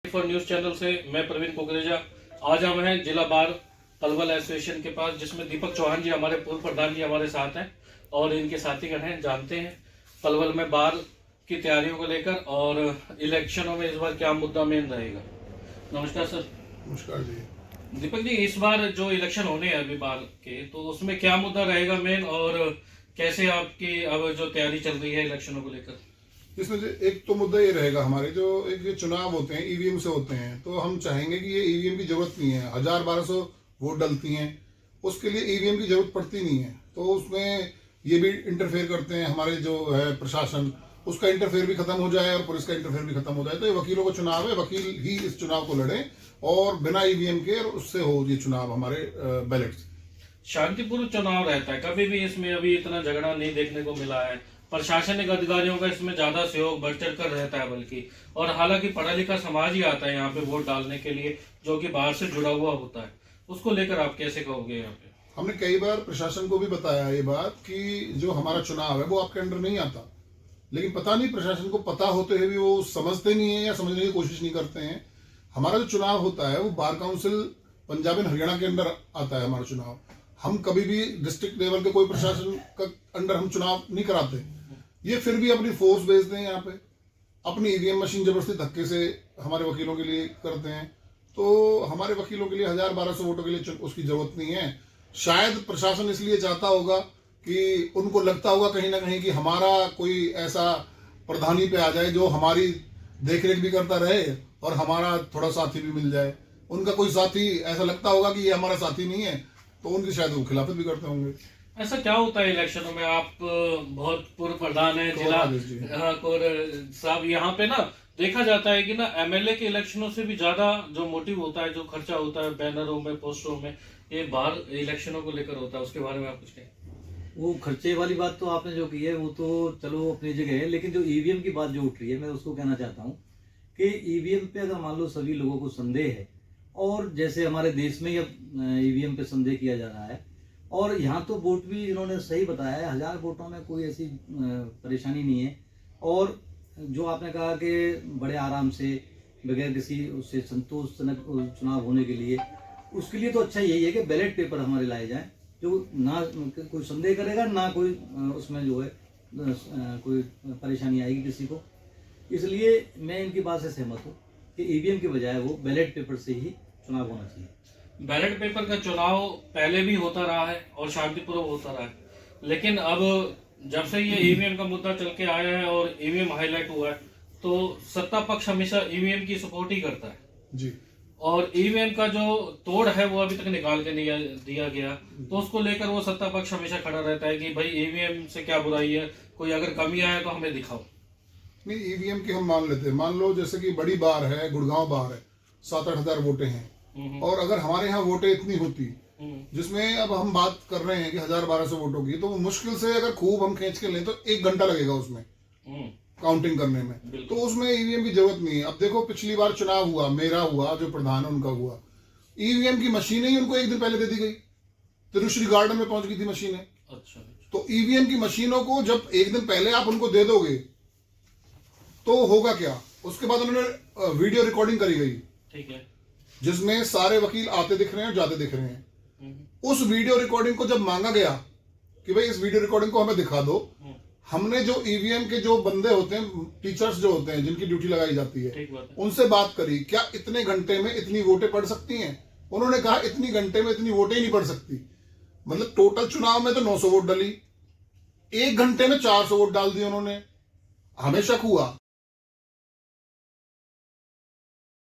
For news channel से मैं प्रवीण कुकरेजा। आज हम हैं जिला बार पलवल एसोसिएशन के पास, जिसमें दीपक चौहान जी हमारे पूर्व प्रधान जी हमारे साथ हैं और इनके साथीगण हैं। जानते हैं पलवल में बार की तैयारियों को लेकर और इलेक्शनों में इस बार क्या मुद्दा मेन रहेगा। नमस्कार सर। नमस्कार जी। दीपक जी, इस बार जो इलेक्शन होने हैं अभी बार के, तो उसमें क्या मुद्दा रहेगा मेन और कैसे आपकी अब जो तैयारी चल रही है इलेक्शनों को लेकर? इसमें एक तो मुद्दा ये रहेगा, हमारे जो एक ये चुनाव होते हैं ईवीएम से होते हैं, तो हम चाहेंगे कि ये ईवीएम की जरूरत नहीं है। 1000-1200 वोट डलती हैं, उसके लिए ईवीएम की जरूरत पड़ती नहीं है। तो उसमें ये भी इंटरफेयर करते हैं, हमारे जो है प्रशासन, उसका इंटरफेयर भी खत्म हो जाए और पुलिस का इंटरफेयर भी खत्म हो जाए। तो ये वकीलों का चुनाव है, वकील ही इस चुनाव को लड़े और बिना ईवीएम के, और उससे हो ये चुनाव हमारे बैलेट से। शांतिपूर्ण चुनाव रहता है, कभी भी इसमें अभी इतना झगड़ा नहीं देखने को मिला है। प्रशासनिक अधिकारियों का इसमें ज्यादा सहयोग बढ़ चढ़ कर रहता है बल्कि, और हालांकि पढ़ा लिखा समाज ही आता है यहाँ पे वोट डालने के लिए, जो कि बाहर से जुड़ा हुआ होता है। उसको लेकर आप कैसे कहोगे? यहाँ पे हमने कई बार प्रशासन को भी बताया ये बात कि जो हमारा चुनाव है वो आपके अंडर नहीं आता, लेकिन पता नहीं प्रशासन को पता होते हुए भी वो समझते नहीं है या समझने की कोशिश नहीं करते हैं। हमारा जो चुनाव होता है वो bar council Punjab and Haryana के अंदर आता है हमारा चुनाव। हम कभी भी डिस्ट्रिक्ट लेवल के कोई प्रशासन का अंडर हम चुनाव नहीं कराते। ये फिर भी अपनी फोर्स भेजते हैं यहाँ पे, अपनी ईवीएम मशीन जबरदस्ती धक्के से हमारे वकीलों के लिए करते हैं। तो हमारे वकीलों के लिए 1000-1200 वोटों के लिए उसकी जरूरत नहीं है। शायद प्रशासन इसलिए चाहता होगा कि उनको लगता होगा कहीं ना कहीं कि हमारा कोई ऐसा प्रधानी पे आ जाए जो हमारी देखरेख भी करता रहे और हमारा थोड़ा साथी भी मिल जाए। उनका कोई साथी ऐसा लगता होगा कि ये हमारा साथी नहीं है, तो उनकी शायद वो खिलाफत भी करते होंगे। ऐसा क्या होता है इलेक्शनों में? आप बहुत पूर्व प्रधान है जिला कौर साहब, यहाँ पे ना देखा जाता है कि ना एमएलए के इलेक्शनों से भी ज्यादा जो मोटिव होता है, जो खर्चा होता है बैनरों में, पोस्टरों में, ये बाहर इलेक्शनों को लेकर होता है। उसके बारे में आप कुछ कहें? वो खर्चे वाली बात तो आपने जो की है वो तो चलो अपनी जगह है, लेकिन जो ईवीएम की बात जो उठ रही है, मैं उसको कहना चाहता हूँ कि ईवीएम पे अगर मान लो सभी लोगों को संदेह है, और जैसे हमारे देश में अब ईवीएम पे संदेह किया जा रहा है, और यहाँ तो वोट भी इन्होंने सही बताया है, 1000 वोटों में कोई ऐसी परेशानी नहीं है। और जो आपने कहा कि बड़े आराम से बगैर किसी उससे संतोषजनक चुनाव होने के लिए, उसके लिए तो अच्छा यही है कि बैलेट पेपर हमारे लाए जाएं, जो ना कोई संदेह करेगा, ना कोई उसमें जो है कोई परेशानी आएगी किसी को। इसलिए मैं इनकी बात से सहमत हूँ कि ईवीएम के बजाय वो बैलेट पेपर से ही चुनाव होना चाहिए। बैलेट पेपर का चुनाव पहले भी होता रहा है और शांतिपूर्वक होता रहा है, लेकिन अब जब से ये ईवीएम का मुद्दा चल के आया है और ईवीएम हाईलाइट हुआ है, तो सत्ता पक्ष हमेशा ईवीएम की सपोर्ट ही करता है जी। और ईवीएम का जो तोड़ है वो अभी तक निकाल के नहीं दिया गया, तो उसको लेकर वो सत्ता पक्ष हमेशा खड़ा रहता है कि भाई ईवीएम से क्या बुराई है, कोई अगर कमी आए तो हमें दिखाओ। नहीं, ईवीएम की हम मान लेते हैं, मान लो जैसे कि बड़ी बार है, गुड़गांव बार है, 7-8 हजार वोटें हैं, और अगर हमारे यहाँ वोटें इतनी होती, जिसमें अब हम बात कर रहे हैं कि 1000-1200 वोटों की, तो मुश्किल से अगर खूब हम खींच के लें तो 1 घंटा लगेगा उसमें काउंटिंग करने में। तो उसमें ईवीएम की जरूरत नहीं है। अब देखो पिछली बार चुनाव हुआ, मेरा हुआ, जो प्रधान है उनका हुआ, ईवीएम की मशीनें ही उनको 1 दिन पहले दे दी गई, तिरुश्री गार्डन में पहुंच गई थी मशीनें। अच्छा। तो ईवीएम की मशीनों को जब 1 दिन पहले आप उनको दे दोगे तो होगा क्या? उसके बाद उन्होंने वीडियो रिकॉर्डिंग करी गई, ठीक है, जिसमें सारे वकील आते दिख रहे हैं, जाते दिख रहे हैं। उस वीडियो रिकॉर्डिंग को जब मांगा गया कि भाई इस वीडियो रिकॉर्डिंग को हमें दिखा दो, हमने जो ईवीएम के जो बंदे होते हैं, टीचर्स जो होते हैं जिनकी ड्यूटी लगाई जाती है, उनसे बात करी, क्या इतने घंटे में इतनी वोटें पड़ सकती हैं? उन्होंने कहा इतनी घंटे में इतनी वोटें ही नहीं पड़ सकती। मतलब टोटल चुनाव में तो 900 वोट डली, 1 घंटे में 400 वोट डाल दिए उन्होंने। हमें शक हुआ